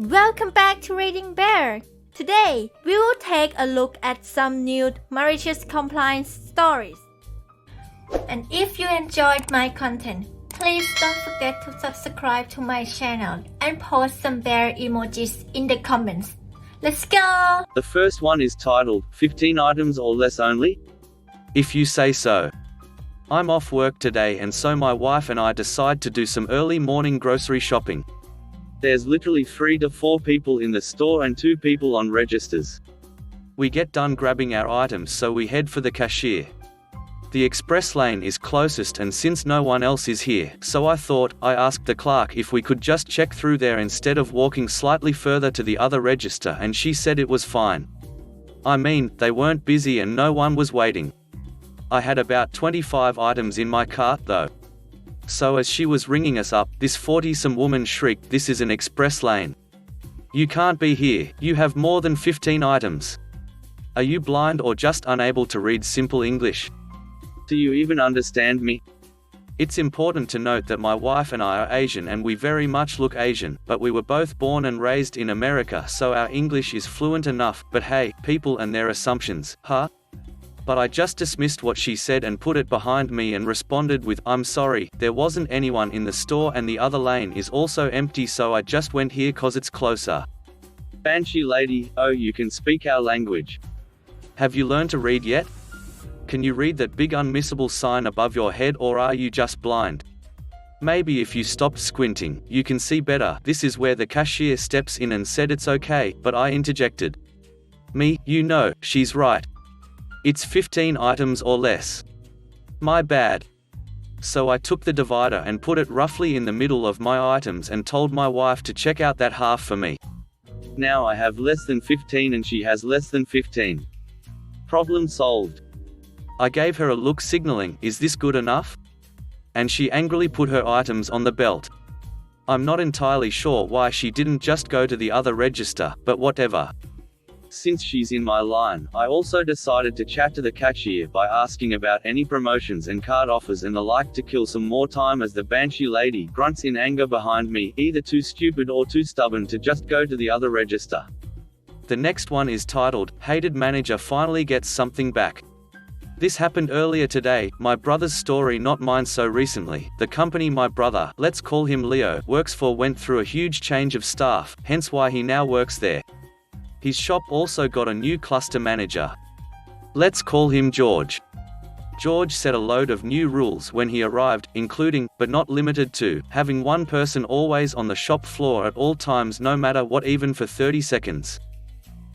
Welcome back to ReadingBear. Today, we will take a look at some new malicious compliance stories. And if you enjoyed my content, please don't forget to subscribe to my channel and post some bear emojis in the comments. Let's go! The first one is titled, 15 items or less only? If you say so. I'm off work today and so my wife and I decide to do some early morning grocery shopping. There's literally 3 to 4 people in the store and 2 people on registers. We get done grabbing our items so we head for the cashier. The express lane is closest and since no one else is here, so I asked the clerk if we could just check through there instead of walking slightly further to the other register and she said it was fine. I mean, they weren't busy and no one was waiting. I had about 25 items in my cart though. So as she was ringing us up, this 40-some woman shrieked, "This is an express lane. You can't be here, you have more than 15 items. Are you blind or just unable to read simple English? Do you even understand me?" It's important to note that my wife and I are Asian and we very much look Asian, but we were both born and raised in America so our English is fluent enough, but hey, people and their assumptions, huh? But I just dismissed what she said and put it behind me and responded with, "I'm sorry, there wasn't anyone in the store and the other lane is also empty so I just went here cause it's closer." Banshee lady, oh you can speak our language. Have you learned to read yet? Can you read that big unmissable sign above your head or are you just blind? Maybe if you stopped squinting, you can see better. This is where the cashier steps in and said it's okay, but I interjected. "Me, you know, she's right. It's 15 items or less. My bad." So I took the divider and put it roughly in the middle of my items and told my wife to check out that half for me. Now I have less than 15 and she has less than 15. Problem solved. I gave her a look signaling, "Is this good enough?" And she angrily put her items on the belt. I'm not entirely sure why she didn't just go to the other register, but whatever. Since she's in my line, I also decided to chat to the cashier by asking about any promotions and card offers and the like to kill some more time as the Banshee lady grunts in anger behind me, either too stupid or too stubborn to just go to the other register. The next one is titled, Hated Manager Finally Gets Something Back. This happened earlier today, my brother's story not mine. So recently, the company my brother, let's call him Leo, works for went through a huge change of staff, hence why he now works there. His shop also got a new cluster manager. Let's call him George. George set a load of new rules when he arrived, including, but not limited to, having one person always on the shop floor at all times no matter what, even for 30 seconds.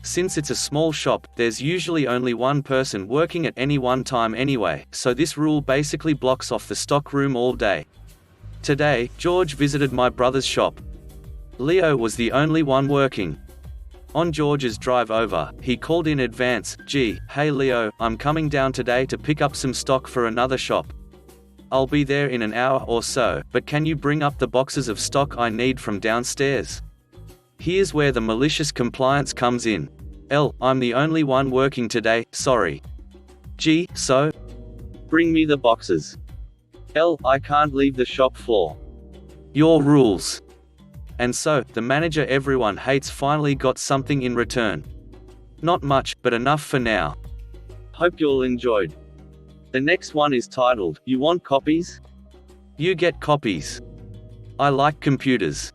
Since it's a small shop, there's usually only one person working at any one time anyway, so this rule basically blocks off the stockroom all day. Today, George visited my brother's shop. Leo was the only one working. On George's drive over, he called in advance, "Gee, hey Leo, I'm coming down today to pick up some stock for another shop. I'll be there in an hour or so, but can you bring up the boxes of stock I need from downstairs?" Here's where the malicious compliance comes in. I'm the only one working today, sorry. "Gee, so? Bring me the boxes." I can't leave the shop floor. Your rules. And so, the manager everyone hates finally got something in return. Not much, but enough for now. Hope you all enjoyed. The next one is titled, You Want Copies? You get copies. I like computers.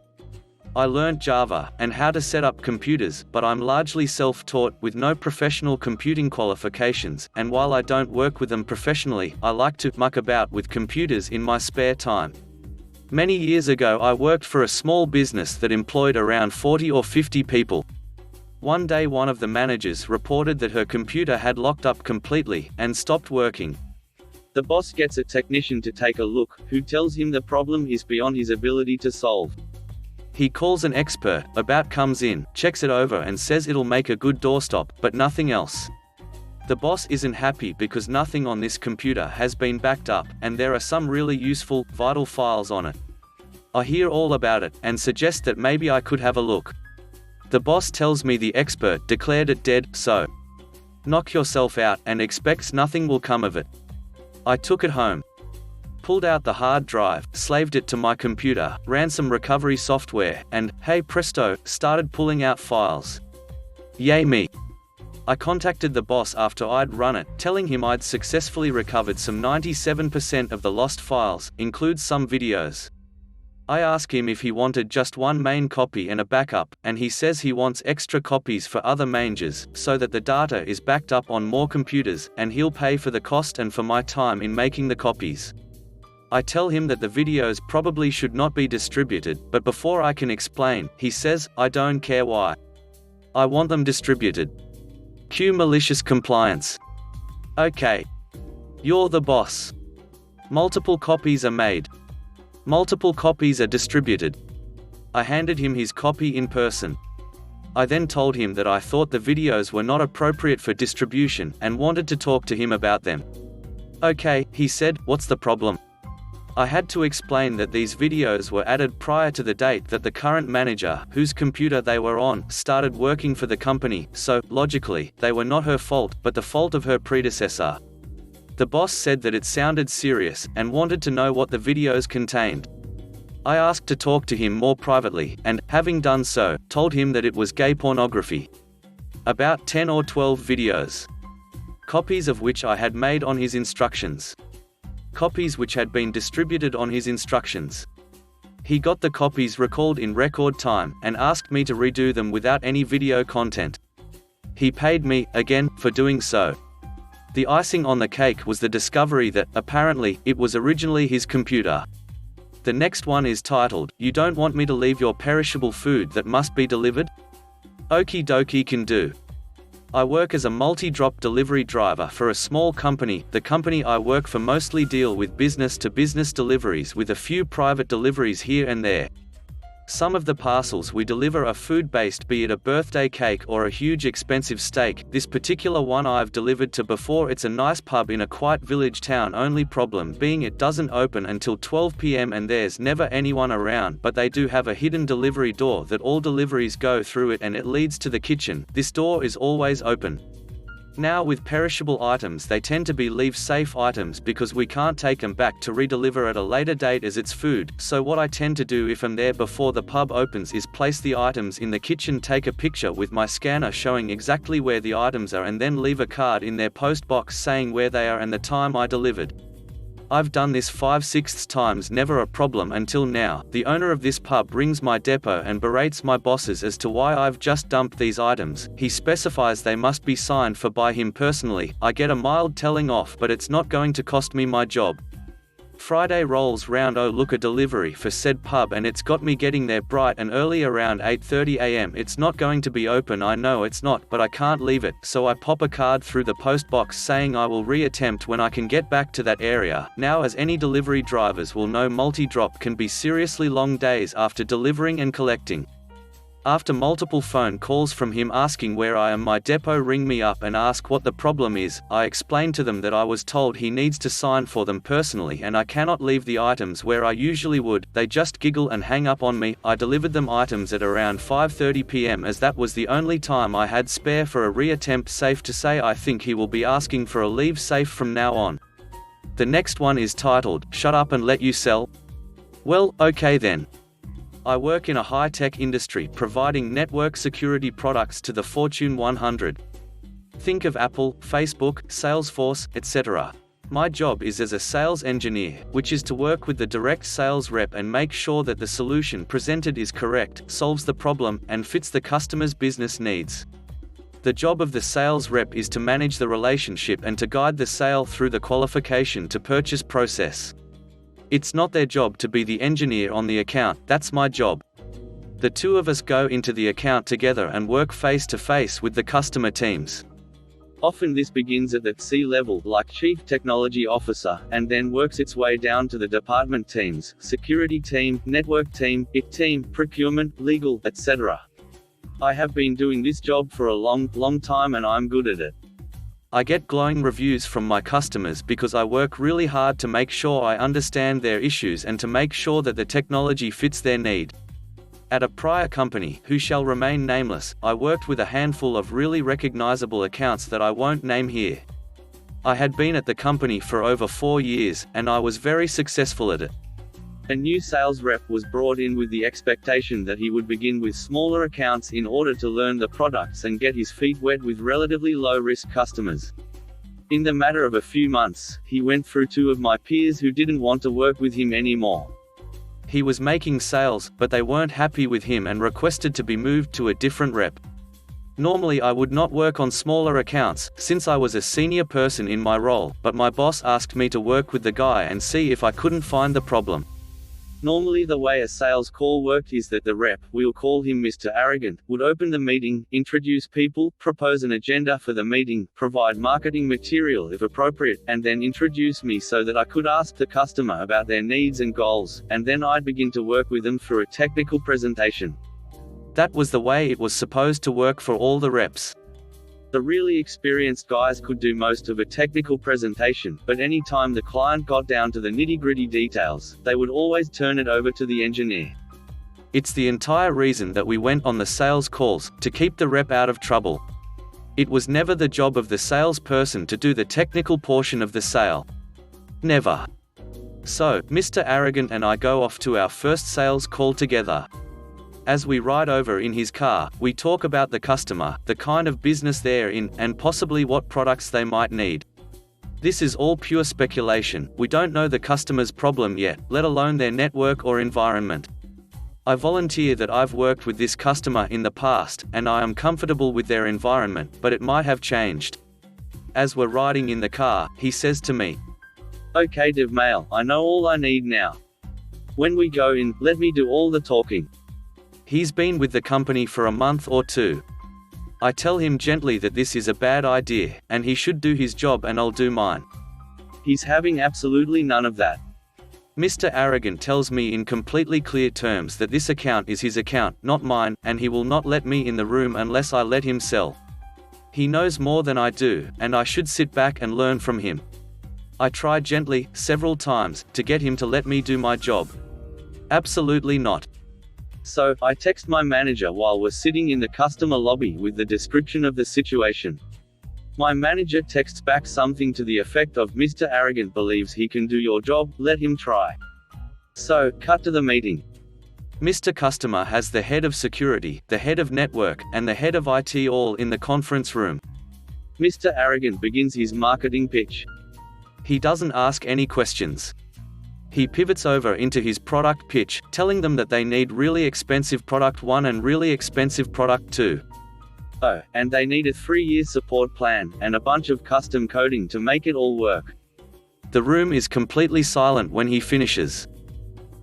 I learned Java, and how to set up computers, but I'm largely self-taught, with no professional computing qualifications, and while I don't work with them professionally, I like to muck about with computers in my spare time. Many years ago I worked for a small business that employed around 40 or 50 people. One day one of the managers reported that her computer had locked up completely, and stopped working. The boss gets a technician to take a look, who tells him the problem is beyond his ability to solve. He calls an expert, about comes in, checks it over and says it'll make a good doorstop, but nothing else. The boss isn't happy because nothing on this computer has been backed up, and there are some really useful, vital files on it. I hear all about it, and suggest that maybe I could have a look. The boss tells me the expert declared it dead, so knock yourself out, and expects nothing will come of it. I took it home. pulled out the hard drive, slaved it to my computer, ran some recovery software, and, hey presto, started pulling out files. Yay me! I contacted the boss after I'd run it, telling him I'd successfully recovered some 97% of the lost files, includes some videos. I ask him if he wanted just one main copy and a backup, and he says he wants extra copies for other managers, so that the data is backed up on more computers, and he'll pay for the cost and for my time in making the copies. I tell him that the videos probably should not be distributed, but before I can explain, he says, I don't care why. I want them distributed. Cue malicious compliance. Okay. You're the boss. Multiple copies are made. Multiple copies are distributed. I handed him his copy in person. I then told him that I thought the videos were not appropriate for distribution and wanted to talk to him about them. Okay, he said, what's the problem? I had to explain that these videos were added prior to the date that the current manager, whose computer they were on, started working for the company, so, logically, they were not her fault, but the fault of her predecessor. The boss said that it sounded serious, and wanted to know what the videos contained. I asked to talk to him more privately, and, having done so, told him that it was gay pornography. About 10 or 12 videos. Copies of which I had made on his instructions. Copies which had been distributed on his instructions. He got the copies recalled in record time, and asked me to redo them without any video content. He paid me, again, for doing so. The icing on the cake was the discovery that, apparently, it was originally his computer. The next one is titled, You Don't Want Me to Leave Your Perishable Food That Must Be Delivered? Okie dokie can do. I work as a multi-drop delivery driver for a small company. The company I work for mostly deal with business-to-business deliveries with a few private deliveries here and there. Some of the parcels we deliver are food-based, be it a birthday cake or a huge expensive steak. This particular one I've delivered to before. It's a nice pub in a quiet village town, only problem being it doesn't open until 12 p.m. and there's never anyone around, but they do have a hidden delivery door that all deliveries go through it, and it leads to the kitchen. This door is always open. Now with perishable items, they tend to be leave-safe items because we can't take them back to redeliver at a later date as it's food. So what I tend to do if I'm there before the pub opens is place the items in the kitchen, take a picture with my scanner showing exactly where the items are, and then leave a card in their post box saying where they are and the time I delivered. I've done this 5/6 times, never a problem until now. The owner of this pub rings my depot and berates my bosses as to why I've just dumped these items. He specifies they must be signed for by him personally. I get a mild telling off, but it's not going to cost me my job. Friday rolls round, oh look, a delivery for said pub, and it's got me getting there bright and early around 8:30 a.m. It's not going to be open, I know it's not, but I can't leave it, so I pop a card through the post box saying I will re-attempt when I can get back to that area. Now, as any delivery drivers will know, multi-drop can be seriously long days after delivering and collecting. After multiple phone calls from him asking where I am, my depot ring me up and ask what the problem is. I explain to them that I was told he needs to sign for them personally and I cannot leave the items where I usually would. They just giggle and hang up on me. I delivered them items at around 5:30 p.m. as that was the only time I had spare for a re-attempt. Safe to say I think he will be asking for a leave safe from now on. The next one is titled, Shut Up and Let You Sell? Well, okay then. I work in a high-tech industry providing network security products to the Fortune 100. Think of Apple, Facebook, Salesforce, etc. My job is as a sales engineer, which is to work with the direct sales rep and make sure that the solution presented is correct, solves the problem, and fits the customer's business needs. The job of the sales rep is to manage the relationship and to guide the sale through the qualification to purchase process. It's not their job to be the engineer on the account, that's my job. The two of us go into the account together and work face to face with the customer teams. Often this begins at the C-level, like Chief Technology Officer, and then works its way down to the department teams, security team, network team, IT team, procurement, legal, etc. I have been doing this job for a long time and I'm good at it. I get glowing reviews from my customers because I work really hard to make sure I understand their issues and to make sure that the technology fits their need. At a prior company, who shall remain nameless, I worked with a handful of really recognizable accounts that I won't name here. I had been at the company for over 4 years, and I was very successful at it. A new sales rep was brought in with the expectation that he would begin with smaller accounts in order to learn the products and get his feet wet with relatively low-risk customers. In the matter of a few months, he went through 2 of my peers who didn't want to work with him anymore. He was making sales, but they weren't happy with him and requested to be moved to a different rep. Normally I would not work on smaller accounts, since I was a senior person in my role, but my boss asked me to work with the guy and see if I couldn't find the problem. Normally the way a sales call worked is that the rep, we'll call him Mr. Arrogant, would open the meeting, introduce people, propose an agenda for the meeting, provide marketing material if appropriate, and then introduce me so that I could ask the customer about their needs and goals, and then I'd begin to work with them through a technical presentation. That was the way it was supposed to work for all the reps. The really experienced guys could do most of a technical presentation, but any time the client got down to the nitty-gritty details, they would always turn it over to the engineer. It's the entire reason that we went on the sales calls, to keep the rep out of trouble. It was never the job of the salesperson to do the technical portion of the sale. Never. So, Mr. Arrogant and I go off to our first sales call together. As we ride over in his car, we talk about the customer, the kind of business they're in, and possibly what products they might need. This is all pure speculation. We don't know the customer's problem yet, let alone their network or environment. I volunteer that I've worked with this customer in the past, and I am comfortable with their environment, but it might have changed. As we're riding in the car, he says to me, "Okay DevMail, I know all I need now. When we go in, let me do all the talking." He's been with the company for a month or 2. I tell him gently that this is a bad idea, and he should do his job and I'll do mine. He's having absolutely none of that. Mr. Arrogant tells me in completely clear terms that this account is his account, not mine, and he will not let me in the room unless I let him sell. He knows more than I do, and I should sit back and learn from him. I try gently, several times, to get him to let me do my job. Absolutely not. So, I text my manager while we're sitting in the customer lobby with the description of the situation. My manager texts back something to the effect of, "Mr. Arrogant believes he can do your job, let him try." So, cut to the meeting. Mr. Customer has the head of security, the head of network, and the head of IT all in the conference room. Mr. Arrogant begins his marketing pitch. He doesn't ask any questions. He pivots over into his product pitch, telling them that they need really expensive product 1 and really expensive product 2. Oh, and they need a 3-year support plan, and a bunch of custom coding to make it all work. The room is completely silent when he finishes.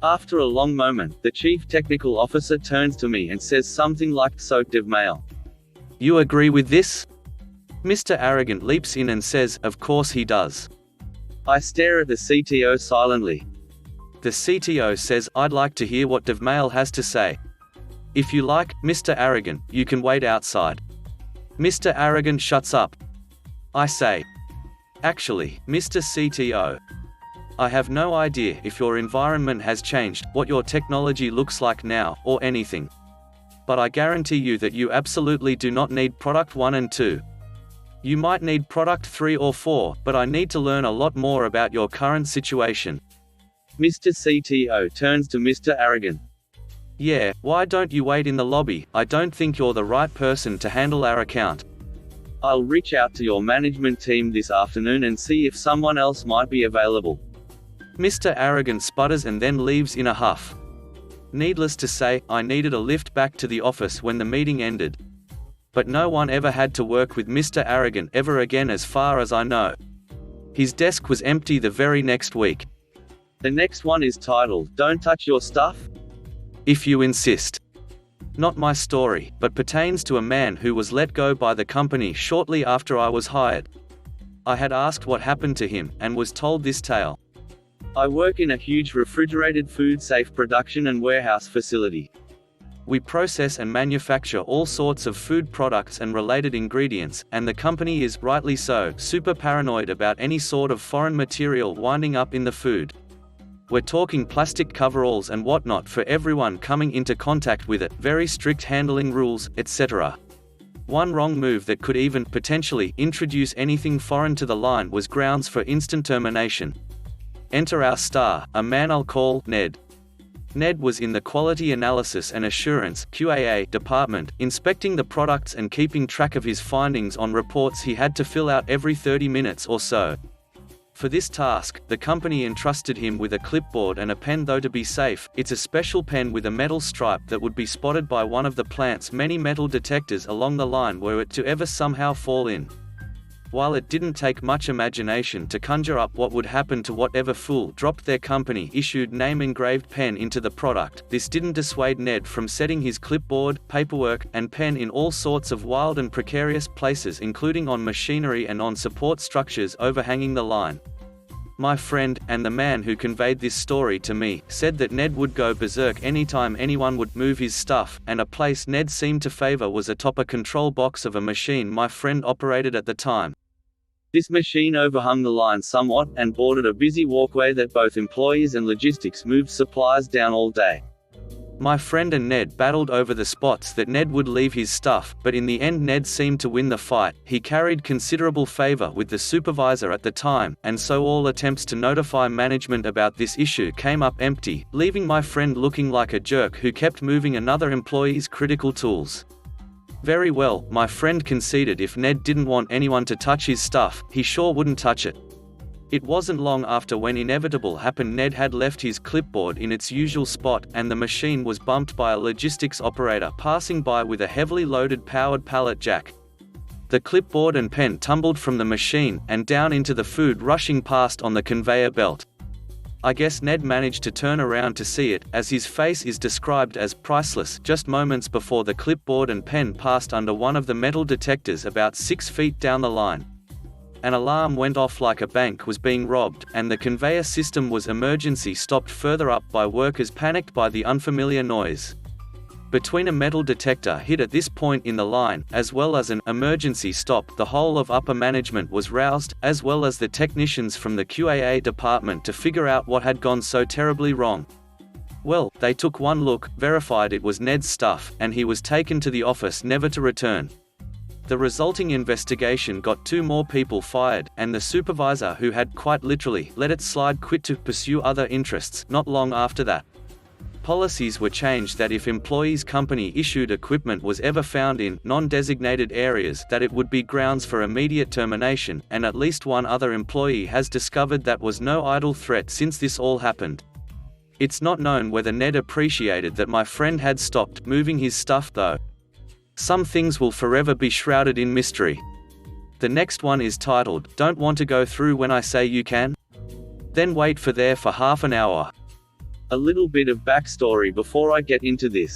After a long moment, the chief technical officer turns to me and says something like, "So, DevMail, you agree with this?" Mr. Arrogant leaps in and says, "Of course he does." I stare at the CTO silently. The CTO says, "I'd like to hear what DevMail has to say. If you like, Mr. Arrogant, you can wait outside." Mr. Arrogant shuts up. I say, "Actually, Mr. CTO, I have no idea if your environment has changed, what your technology looks like now, or anything. But I guarantee you that you absolutely do not need product 1 and 2. You might need product 3 or 4, but I need to learn a lot more about your current situation." Mr. CTO turns to Mr. Arrogant. "Yeah, why don't you wait in the lobby? I don't think you're the right person to handle our account. I'll reach out to your management team this afternoon and see if someone else might be available." Mr. Arrogant sputters and then leaves in a huff. Needless to say, I needed a lift back to the office when the meeting ended. But no one ever had to work with Mr. Arrogant ever again as far as I know. His desk was empty the very next week. The next one is titled, "Don't Touch Your Stuff? If You Insist." Not my story, but pertains to a man who was let go by the company shortly after I was hired. I had asked what happened to him, and was told this tale. I work in a huge refrigerated food-safe production and warehouse facility. We process and manufacture all sorts of food products and related ingredients, and the company is, rightly so, super paranoid about any sort of foreign material winding up in the food. We're talking plastic coveralls and whatnot for everyone coming into contact with it, very strict handling rules, etc. One wrong move that could even, potentially, introduce anything foreign to the line was grounds for instant termination. Enter our star, a man I'll call Ned. Ned was in the Quality Analysis and Assurance (QAA) department, inspecting the products and keeping track of his findings on reports he had to fill out every 30 minutes or so. For this task, the company entrusted him with a clipboard and a pen, though to be safe, it's a special pen with a metal stripe that would be spotted by one of the plant's many metal detectors along the line were it to ever somehow fall in. While it didn't take much imagination to conjure up what would happen to whatever fool dropped their company-issued name-engraved pen into the product, this didn't dissuade Ned from setting his clipboard, paperwork, and pen in all sorts of wild and precarious places, including on machinery and on support structures overhanging the line. My friend, and the man who conveyed this story to me, said that Ned would go berserk anytime anyone would move his stuff, and a place Ned seemed to favor was atop a control box of a machine my friend operated at the time. This machine overhung the line somewhat, and bordered a busy walkway that both employees and logistics moved supplies down all day. My friend and Ned battled over the spots that Ned would leave his stuff, but in the end Ned seemed to win the fight. He carried considerable favor with the supervisor at the time, and so all attempts to notify management about this issue came up empty, leaving my friend looking like a jerk who kept moving another employee's critical tools. Very well, my friend conceded if Ned didn't want anyone to touch his stuff, he sure wouldn't touch it. It wasn't long after when inevitable happened. Ned had left his clipboard in its usual spot, and the machine was bumped by a logistics operator passing by with a heavily loaded powered pallet jack. The clipboard and pen tumbled from the machine, and down into the food rushing past on the conveyor belt. I guess Ned managed to turn around to see it, as his face is described as priceless, just moments before the clipboard and pen passed under one of the metal detectors about 6 feet down the line. An alarm went off like a bank was being robbed, and the conveyor system was emergency stopped further up by workers panicked by the unfamiliar noise. Between a metal detector hit at this point in the line, as well as an emergency stop, the whole of upper management was roused, as well as the technicians from the QAA department, to figure out what had gone so terribly wrong. Well, they took one look, verified it was Ned's stuff, and he was taken to the office never to return. The resulting investigation got 2 more people fired, and the supervisor, who had quite literally let it slide, quit to pursue other interests not long after that. Policies were changed that if employees' company-issued equipment was ever found in non-designated areas, that it would be grounds for immediate termination, and at least one other employee has discovered that was no idle threat since this all happened. It's not known whether Ned appreciated that my friend had stopped moving his stuff though. Some things will forever be shrouded in mystery. The next one is titled, "Don't Want to Go Through When I Say You Can? Then Wait for There for Half an Hour." A little bit of backstory before I get into this.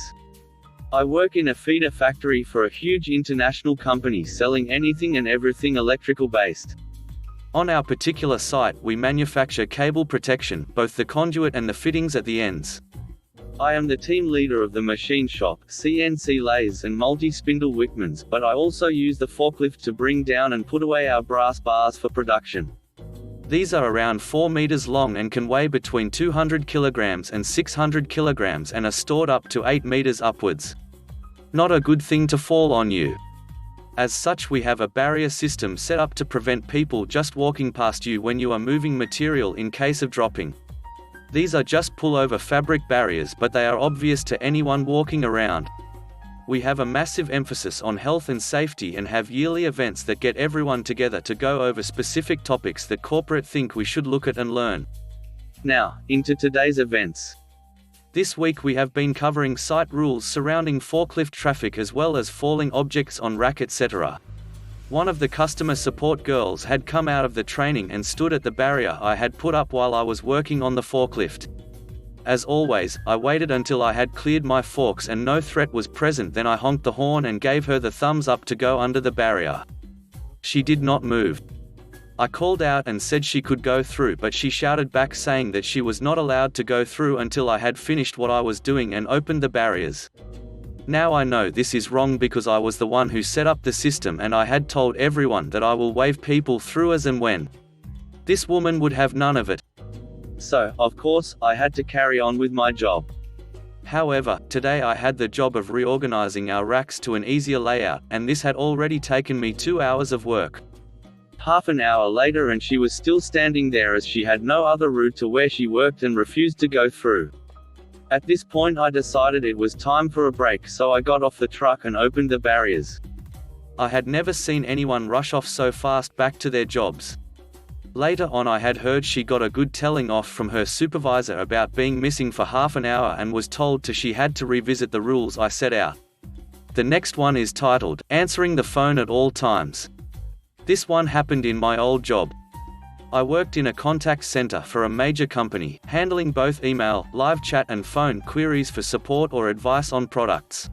I work in a feeder factory for a huge international company selling anything and everything electrical based. On our particular site, we manufacture cable protection, both the conduit and the fittings at the ends. I am the team leader of the machine shop, CNC lathes and multi-spindle Wickmans, but I also use the forklift to bring down and put away our brass bars for production. These are around 4 meters long and can weigh between 200 kilograms and 600 kilograms and are stored up to 8 meters upwards. Not a good thing to fall on you. As such, we have a barrier system set up to prevent people just walking past you when you are moving material in case of dropping. These are just pull-over fabric barriers, but they are obvious to anyone walking around. We have a massive emphasis on health and safety and have yearly events that get everyone together to go over specific topics that corporate think we should look at and learn. Now, into today's events. This week we have been covering site rules surrounding forklift traffic as well as falling objects on rack, etc. One of the customer support girls had come out of the training and stood at the barrier I had put up while I was working on the forklift. As always, I waited until I had cleared my forks and no threat was present, then I honked the horn and gave her the thumbs up to go under the barrier. She did not move. I called out and said she could go through, but she shouted back saying that she was not allowed to go through until I had finished what I was doing and opened the barriers. Now I know this is wrong because I was the one who set up the system and I had told everyone that I will wave people through as and when. This woman would have none of it. So, of course, I had to carry on with my job. However, today I had the job of reorganizing our racks to an easier layout, and this had already taken me 2 hours of work. Half an hour later and she was still standing there as she had no other route to where she worked and refused to go through. At this point I decided it was time for a break, so I got off the truck and opened the barriers. I had never seen anyone rush off so fast back to their jobs. Later on I had heard she got a good telling off from her supervisor about being missing for half an hour and was told she had to revisit the rules I set out. The next one is titled, Answering the Phone at All Times. This one happened in my old job. I worked in a contact center for a major company, handling both email, live chat and phone queries for support or advice on products.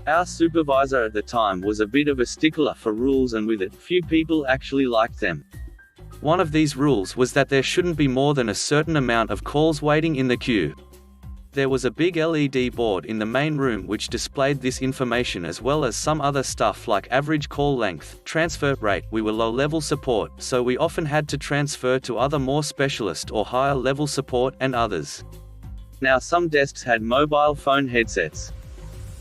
Our supervisor at the time was a bit of a stickler for rules, and with it, few people actually liked them. One of these rules was that there shouldn't be more than a certain amount of calls waiting in the queue. There was a big LED board in the main room which displayed this information as well as some other stuff like average call length, transfer rate. We were low-level support, so we often had to transfer to other more specialist or higher-level support and others. Now some desks had mobile phone headsets.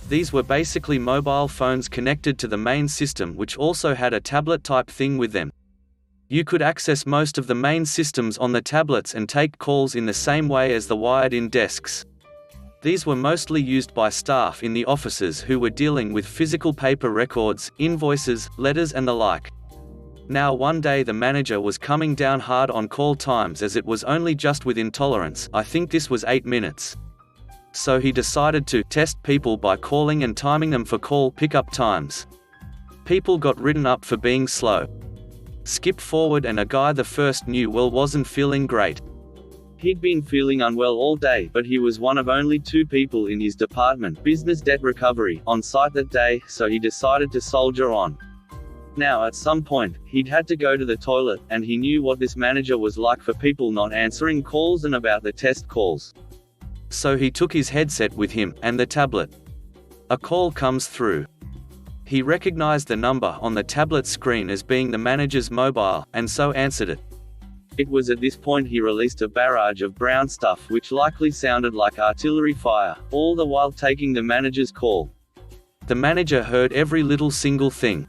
These were basically mobile phones connected to the main system, which also had a tablet-type thing with them. You could access most of the main systems on the tablets and take calls in the same way as the wired-in desks. These were mostly used by staff in the offices who were dealing with physical paper records, invoices, letters and the like. Now one day the manager was coming down hard on call times as it was only just within tolerance. I think this was 8 minutes. So he decided to test people by calling and timing them for call pickup times. People got written up for being slow. Skip forward and a guy the first knew well wasn't feeling great. He'd been feeling unwell all day, but he was one of only 2 people in his department, business debt recovery, on site that day, so he decided to soldier on. Now at some point, he'd had to go to the toilet, and he knew what this manager was like for people not answering calls and about the test calls. So he took his headset with him, and the tablet. A call comes through. He recognized the number on the tablet screen as being the manager's mobile, and so answered it. It was at this point he released a barrage of brown stuff which likely sounded like artillery fire, all the while taking the manager's call. The manager heard every little single thing.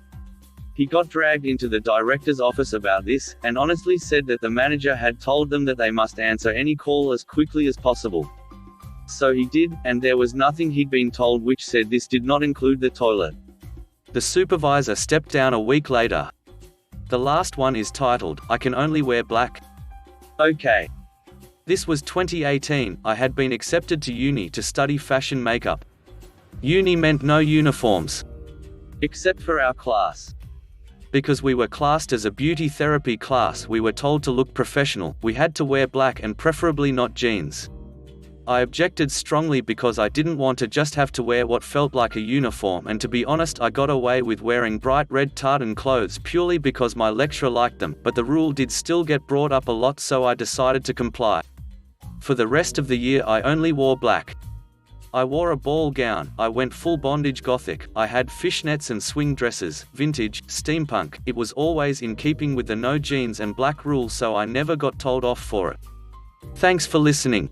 He got dragged into the director's office about this, and honestly said that the manager had told them that they must answer any call as quickly as possible. So he did, and there was nothing he'd been told which said this did not include the toilet. The supervisor stepped down a week later. The last one is titled, I Can Only Wear Black. Okay. This was 2018, I had been accepted to uni to study fashion makeup. Uni meant no uniforms. Except for our class. Because we were classed as a beauty therapy class, we were told to look professional, we had to wear black and preferably not jeans. I objected strongly because I didn't want to just have to wear what felt like a uniform, and to be honest I got away with wearing bright red tartan clothes purely because my lecturer liked them, but the rule did still get brought up a lot, so I decided to comply. For the rest of the year I only wore black. I wore a ball gown, I went full bondage gothic, I had fishnets and swing dresses, vintage, steampunk. It was always in keeping with the no jeans and black rule, so I never got told off for it. Thanks for listening.